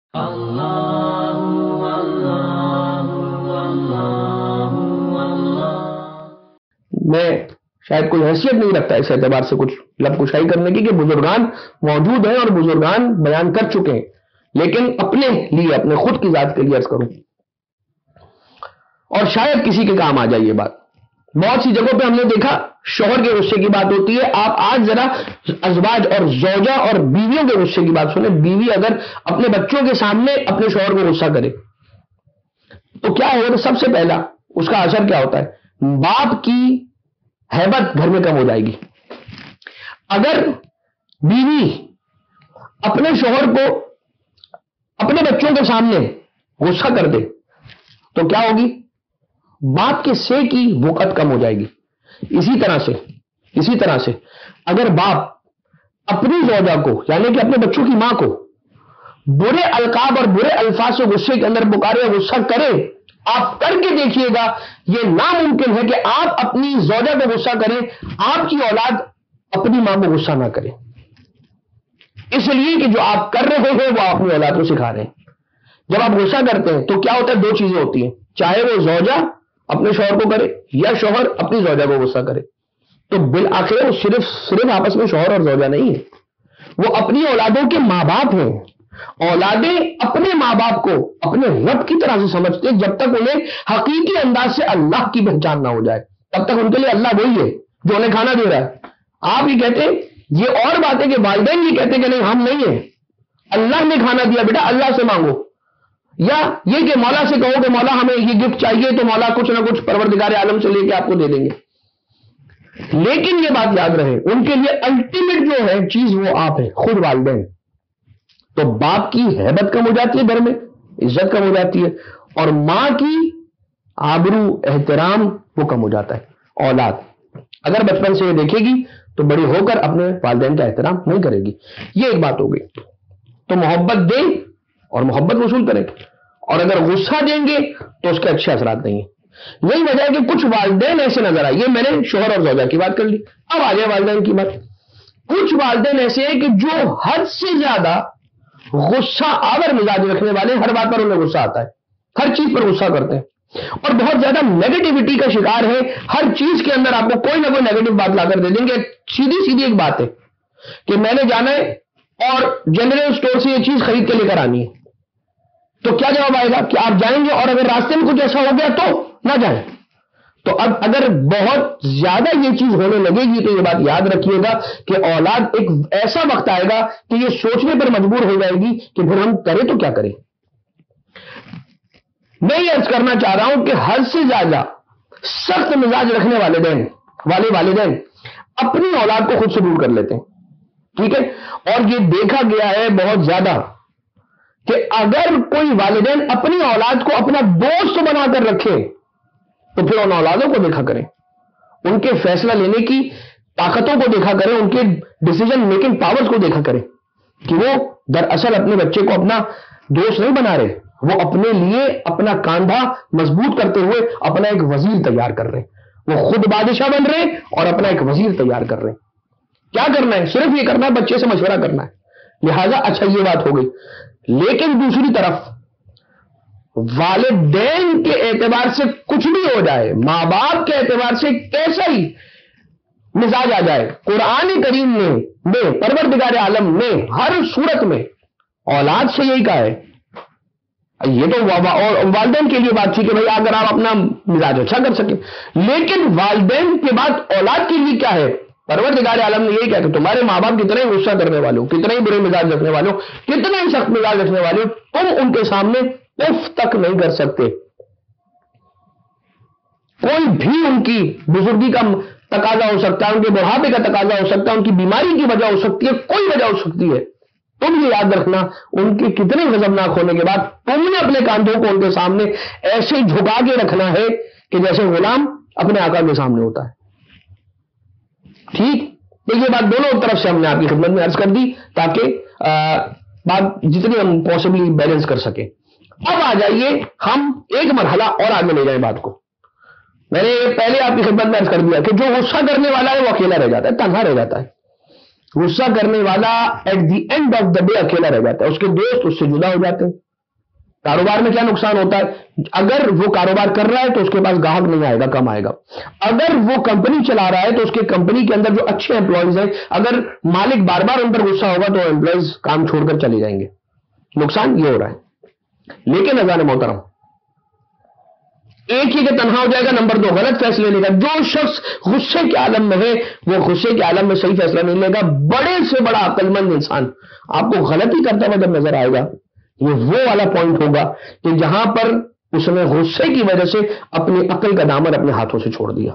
میں شاید کوئی حیثیت نہیں رکھتا اس اعتبار سے کچھ لب کشائی کرنے کی کہ بزرگان موجود ہیں اور بزرگان بیان کر چکے ہیں، لیکن اپنے لیے، اپنے خود کی ذات کے لیے عرض کروں اور شاید کسی کے کام آ جائے یہ بات۔ بہت سی جگہوں پہ ہم نے دیکھا شوہر کے غصے کی بات ہوتی ہے، آپ آج ذرا ازواج اور زوجہ اور بیویوں کے غصے کی بات سنیں۔ بیوی اگر اپنے بچوں کے سامنے اپنے شوہر کو غصہ کرے تو کیا ہوگا؟ سب سے پہلا اس کا اثر کیا ہوتا ہے؟ باپ کی ہیبت گھر میں کم ہو جائے گی۔ اگر بیوی اپنے شوہر کو اپنے بچوں کے سامنے غصہ کر دے تو کیا ہوگی؟ باپ کے سے کی وقت کم ہو جائے گی۔ اسی طرح سے اگر باپ اپنی زوجہ کو یعنی کہ اپنے بچوں کی ماں کو برے القاب اور برے الفاظ سے غصے کے اندر پکارے یا غصہ کرے، آپ کر کے دیکھیے گا یہ ناممکن ہے کہ آپ اپنی زوجہ کو غصہ کریں، آپ کی اولاد اپنی ماں کو غصہ نہ کرے، اس لیے کہ جو آپ کر رہے ہیں وہ اپنی اولاد کو سکھا رہے ہیں۔ جب آپ غصہ کرتے ہیں تو کیا ہوتا ہے؟ دو چیزیں ہوتی ہیں، چاہے وہ زوجہ اپنے شوہر کو کرے یا شوہر اپنی زوجہ کو غصہ کرے، تو بالآخر وہ صرف آپس میں شوہر اور زوجہ نہیں ہے، وہ اپنی اولادوں کے ماں باپ ہیں۔ اولادیں اپنے ماں باپ کو اپنے رب کی طرح سے سمجھتے ہیں، جب تک انہیں حقیقی انداز سے اللہ کی پہچان نہ ہو جائے تب تک ان کے لیے اللہ وہی ہے جو انہیں کھانا دے رہا ہے۔ آپ یہ کہتے ہیں، یہ اور بات ہے کہ والدین یہ کہتے ہیں کہ نہیں ہم نہیں ہیں، اللہ نے کھانا دیا بیٹا اللہ سے مانگو، یا یہ کہ مولا سے کہو کہ مولا ہمیں یہ گفٹ چاہیے تو مولا کچھ نہ کچھ پروردگار عالم سے لے کے آپ کو دے دیں گے۔ لیکن یہ بات یاد رہے ان کے لیے الٹیمیٹ جو ہے چیز وہ آپ ہے، خود والدین۔ تو باپ کی ہیبت کم ہو جاتی ہے، گھر میں عزت کم ہو جاتی ہے، اور ماں کی آبرو احترام وہ کم ہو جاتا ہے۔ اولاد اگر بچپن سے یہ دیکھے گی تو بڑی ہو کر اپنے والدین کا احترام نہیں کرے گی۔ یہ ایک بات ہو گئی۔ تو محبت دیں اور محبت وصول کریں، اور اگر غصہ دیں گے تو اس کے اچھے اثرات نہیں ہیں۔ یہی وجہ ہے کہ کچھ والدین ایسے نظر آئے، یہ میں نے شوہر اور زوجہ کی بات کر لی، اب آ جائے والدین کی بات۔ کچھ والدین ایسے ہیں کہ جو حد سے زیادہ غصہ آور مزاج رکھنے والے، ہر بات پر انہیں غصہ آتا ہے، ہر چیز پر غصہ کرتے ہیں، اور بہت زیادہ نیگیٹیوٹی کا شکار ہے۔ ہر چیز کے اندر آپ کو کوئی نہ کوئی نیگیٹو بات لا کر دے دیں گے۔ سیدھی ایک بات ہے کہ میں نے جانا ہے اور جنرل اسٹور سے یہ چیز خرید کے لے کر آنی ہے، تو کیا جواب آئے گا کہ آپ جائیں گے، اور اگر راستے میں کچھ ایسا ہو گیا تو نہ جائیں۔ تو اب اگر بہت زیادہ یہ چیز ہونے لگے گی تو یہ بات یاد رکھیے گا کہ اولاد ایک ایسا وقت آئے گا کہ یہ سوچنے پر مجبور ہو جائے گی کہ پھر ہم کریں تو کیا کریں۔ میں یہ عرض کرنا چاہ رہا ہوں کہ حد سے زیادہ سخت مزاج رکھنے والدین اپنی اولاد کو خود سے دور کر لیتے ہیں، ٹھیک ہے۔ اور یہ دیکھا گیا ہے بہت زیادہ کہ اگر کوئی والدین اپنی اولاد کو اپنا دوست بنا کر رکھے تو پھر ان اولادوں کو دیکھا کریں، ان کے فیصلہ لینے کی طاقتوں کو دیکھا کریں، ان کے ڈیسیجن میکنگ پاورز کو دیکھا کریں کہ وہ دراصل اپنے بچے کو اپنا دوست نہیں بنا رہے، وہ اپنے لیے اپنا کاندھا مضبوط کرتے ہوئے اپنا ایک وزیر تیار کر رہے ہیں، وہ خود بادشاہ بن رہے ہیں اور اپنا ایک وزیر تیار کر رہے ہیں۔ کیا کرنا ہے؟ صرف یہ کرنا ہے بچے سے مشورہ کرنا ہے، لہذا اچھا یہ بات ہو گئی۔ لیکن دوسری طرف والدین کے اعتبار سے کچھ بھی ہو جائے، ماں باپ کے اعتبار سے کیسا ہی مزاج آ جائے، قرآن کریم میں پروردگار عالم نے ہر صورت میں اولاد سے یہی کہا ہے۔ یہ تو والدین کے لیے بات تھی کہ بھائی اگر آپ اپنا مزاج اچھا کر سکیں، لیکن والدین کے بعد اولاد کے لیے کیا ہے؟ پروردگار عالم نے یہی کہا کہ تمہارے ماں باپ کتنے ہی غصہ کرنے والے ہو، کتنے ہی برے مزاج رکھنے والے ہو، کتنے ہی سخت مزاج رکھنے والے ہو، تم ان کے سامنے اف تک نہیں کر سکتے۔ کوئی بھی ان کی بزرگی کا تقاضا ہو سکتا ہے، ان کے بڑھاپے کا تقاضا ہو سکتا ہے، ان کی بیماری کی وجہ ہو سکتی ہے، کوئی وجہ ہو سکتی ہے، تم یہ یاد رکھنا ان کے کتنے غضبناک ہونے کے بعد تم نے اپنے کاندھوں کو ان کے سامنے ایسے جھکا کے رکھنا ہے کہ جیسے غلام اپنے آقا کے سامنے ہوتا ہے۔ ٹھیک، تو یہ بات دونوں طرف سے ہم نے آپ کی خدمت میں عرض کر دی تاکہ بات جتنی ہم پاسبلی بیلنس کر سکیں۔ اب آ جائیے ہم ایک مرحلہ اور آگے لے جائیں بات کو۔ میں نے پہلے آپ کی خدمت میں عرض کر دیا کہ جو غصہ کرنے والا ہے وہ اکیلا رہ جاتا ہے، تنہا رہ جاتا ہے۔ غصہ کرنے والا at the end of the day اکیلا رہ جاتا ہے، اس کے دوست اس سے جدا ہو جاتے ہیں۔ کاروبار میں کیا نقصان ہوتا ہے؟ اگر وہ کاروبار کر رہا ہے تو اس کے پاس گاہک نہیں آئے گا، کم آئے گا۔ اگر وہ کمپنی چلا رہا ہے تو اس کے کمپنی کے اندر جو اچھے امپلائیز ہیں، اگر مالک بار بار ان پر غصہ ہوگا تو امپلائیز کام چھوڑ کر چلے جائیں گے۔ نقصان یہ ہو رہا ہے۔ لیکن اذان محترم، ایک ہی کہ تنہا ہو جائے گا، نمبر 2 غلط فیصلے لے گا۔ جو شخص غصے کے عالم میں ہے وہ غصے کے عالم میں صحیح فیصلہ نہیں لے گا۔ بڑے سے بڑا عقل مند انسان آپ کو غلطی کرتا ہوا جب نظر آئے گا، یہ وہ والا پوائنٹ ہوگا کہ جہاں پر اس نے غصے کی وجہ سے اپنی عقل کا دامن اپنے ہاتھوں سے چھوڑ دیا۔